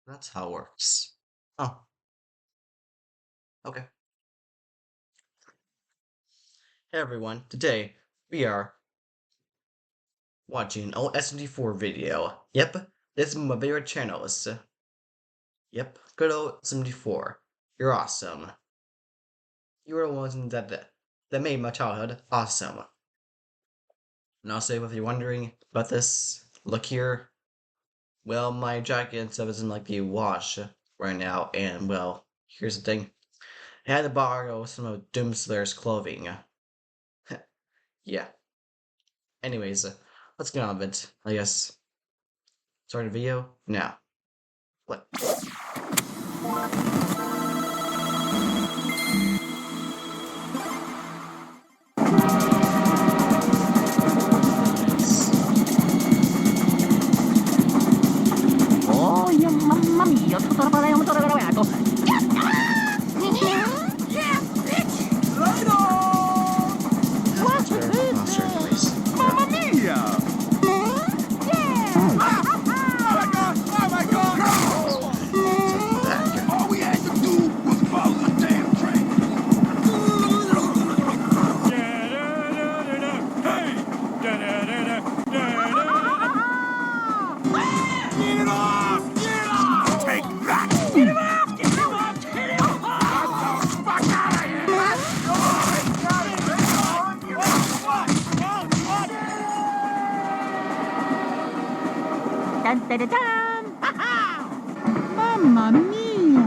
That's how it works. Oh, okay. Hey everyone, today we are watching an old Smg4 video. Yep, this is my favorite channels. Yep, good old Smg4. You're awesome. You are the ones that made my childhood awesome. And also, if you're wondering about this, look here. Well, my jacket and stuff is in like the wash right now, and well, here's the thing. I had to borrow some of Doomslayer's clothing. Yeah. Anyways, let's get on with it, I guess. Start the video now. What? Oh, mamma mia, tutto un motore gravato. Yeah, bitch! That's better posture anyways. Mamma mia! Ah! Oh my god! Back. All we had to do was follow the damn train. Hey! Get it off! Get it off! Take that! Get him off! Get him off! Get him off! Get the fuck out of here! Dun, dun, dun, dun. Mamma mia!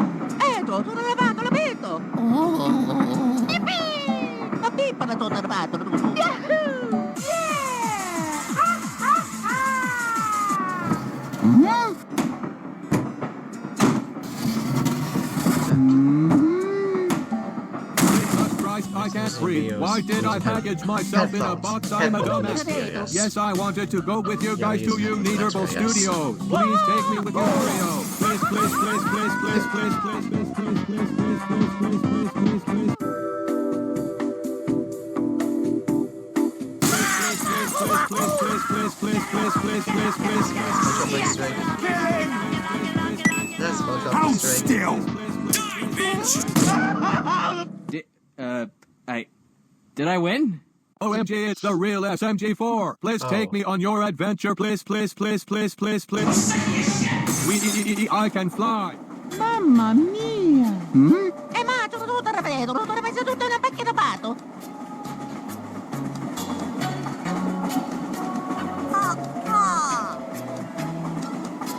Edo, tutto lavato, l'ho visto! Oh! Yippee! La pippa da tutto lavato! Yahoo! Yeah! Christ, I can't breathe. Why did I package myself in a box? I'm a dumbass. Yes, I wanted to go with you guys to Unitable Studios. Please take me with you, Rio. Please, please, please, please, please, please, please, please, please, please, please, please, please, please, please, please. That's fucked up. Hold still! Did I win? OMG, it's the real SMG4. Please take me on your adventure. Please, please, please, please, please, please. I can fly. Mamma mia! Ma tutto ripeto, tutto una pacchetta pato!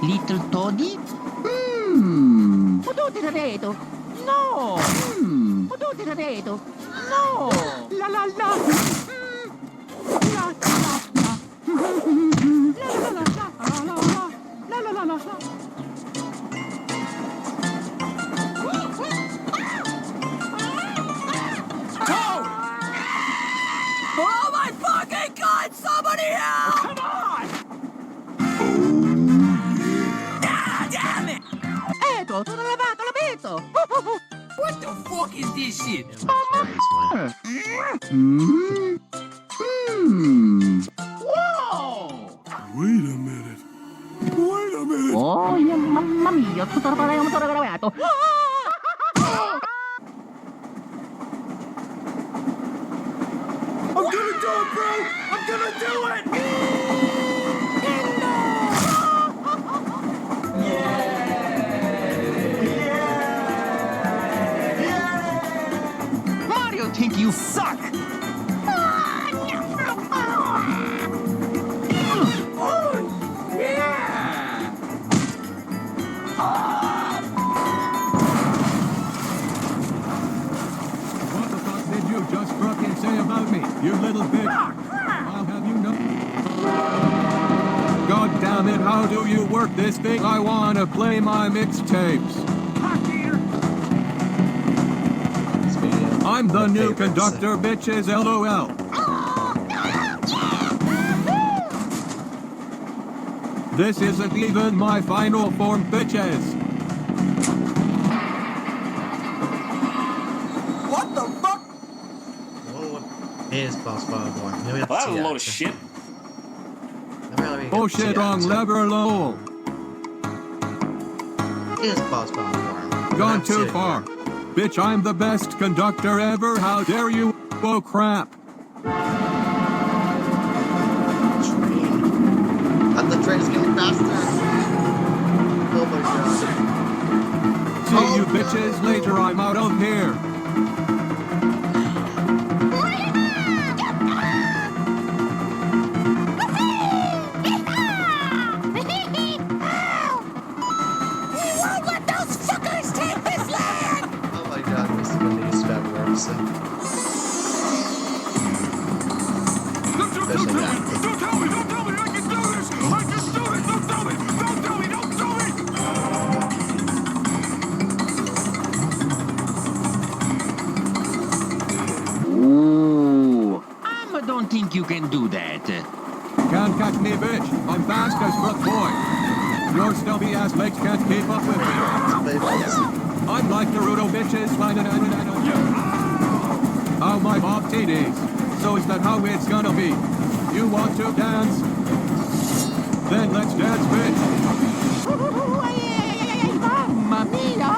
Little Toddy? Tutti ripeto! No! Tutti ripeto! No! La la la! La la la! La la la la! La la la la! Oh my fucking god! Somebody help! Come on! Ah, damn it! Edo, tutto lavato, l'ho visto! What the fuck is this shit? Whoa! Wait a minute. Wait a minute. Oh, mamma mia, tutto un motore gravato! I'm gonna do it, bro! I'm gonna do it! Mario, think you suck! What the fuck did you just fucking say about me, you little bitch? I'll have you know. God damn it, how do you work this thing? I wanna play my mixtapes. I'm the new conductor, bitches, LOL. This isn't even my final form, bitches. What the fuck? What is boss one? Maybe we have to Well, that see was a that. load of shit. Maybe we have to Bullshit see wrong that. lever low. It is postponed form. Gone too far. Bitch, I'm the best conductor ever. How dare you? Oh, crap. Train. And the train is getting faster. Oh my god. See you bitches later. I'm out of here. Oh my god, this is when these bad words. Especially that. Don't tell me, I can do this! I can do it! Don't tell me! Don't tell me, don't tell me! Ooh. I don't think you can do that. Can't catch me, bitch. I'm fast as fuck, boy. Your stubby ass legs can't keep up with me. I'm like Naruto, bitches. How my Bob TDs. So is that how it's gonna be? You want to dance? Then let's dance, bitch. Mamma mia!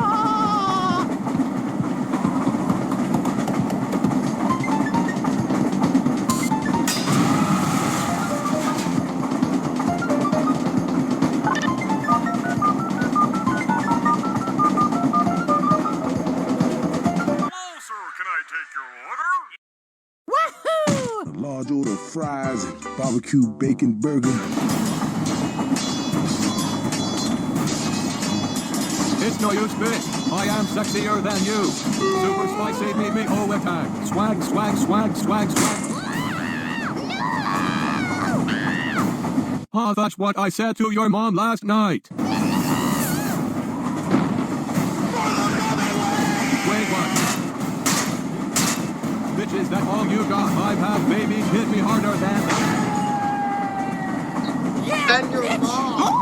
A large order of fries and barbecue bacon burger. It's no use, bitch. I am sexier than you. Super spicy, me, oh, attack. Swag, swag, swag, swag, swag. Oh, that's what I said to your mom last night. Wait, what? Bitch, is that all you got? I've had babies hit me harder than that. And your mom!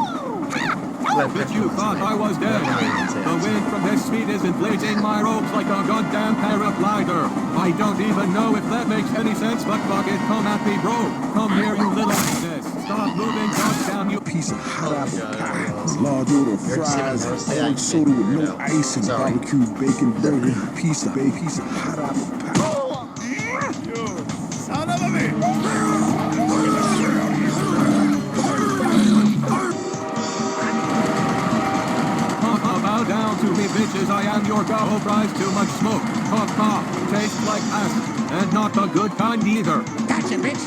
Bitch, you thought I was dead. The wind from his feet is inflating my ropes like a goddamn paraglider. I don't even know if that makes any sense, but fuck it, come at me, bro. Come here, you little ass. Stop moving, goddamn you Piece of hot apple pie. A large order of fries, orange soda with no ice, and barbecue bacon burger. Piece of hot apple pie. Son of a Bow down to me, bitches. I am your gobble prize. Too much smoke. Cough, cough. Tastes like acid. And not the good kind either. Gotcha, bitch!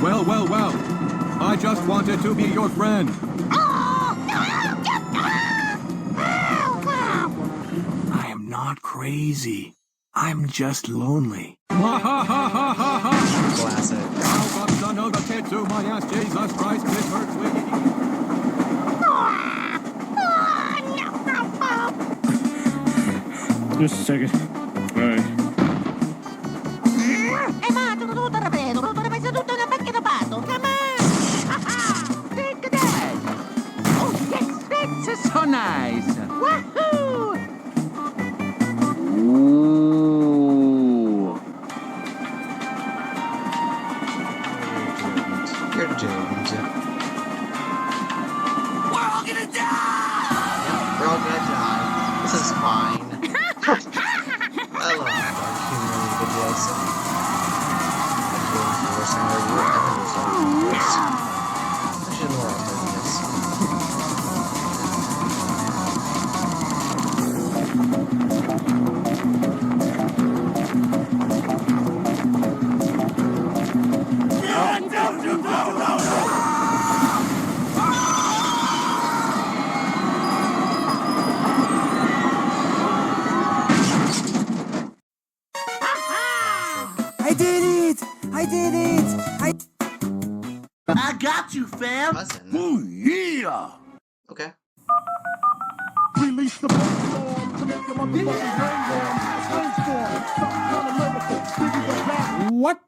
Well. I just wanted to be your friend. I am not crazy. I'm just lonely. Ha ha ha ha ha ha! Classic. How about son of a tetsu, my ass, Jesus Christ, this hurts me. Just a second. All right. Tutto rapido, tutto una macchina pato. Come on! Take a dash! Oh, yes, that's so nice! Wahoo! Ooh. You're doomed. We're all gonna die! We're all gonna die. This is fine. I love dark humor videos. I should more often this. I got you, fam. Cousin. Ooh, yeah! Okay. Release the storm to make the motherfucking brain storm. What?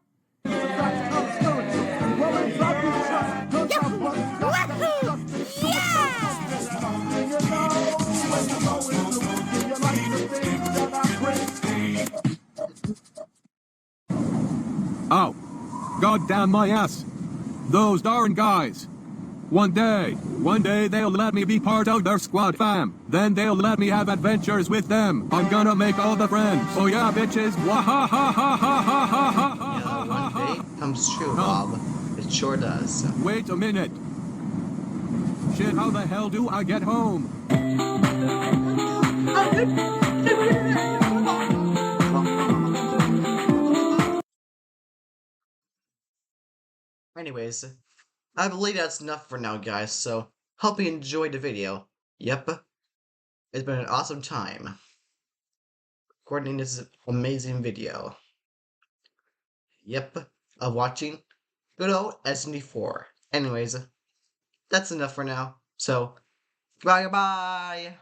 Ow. goddamn my ass. Those darn guys. One day they'll let me be part of their squad fam. Then they'll let me have adventures with them. I'm gonna make all the friends. Oh yeah, bitches. One day comes true, Bob. It sure does. Wait a minute. Shit, how the hell do I get home? Anyways, I believe that's enough for now, guys, so hope you enjoyed the video. Yep, it's been an awesome time recording this amazing video. Yep, of watching good old Smg4. Anyways, that's enough for now, so bye-bye.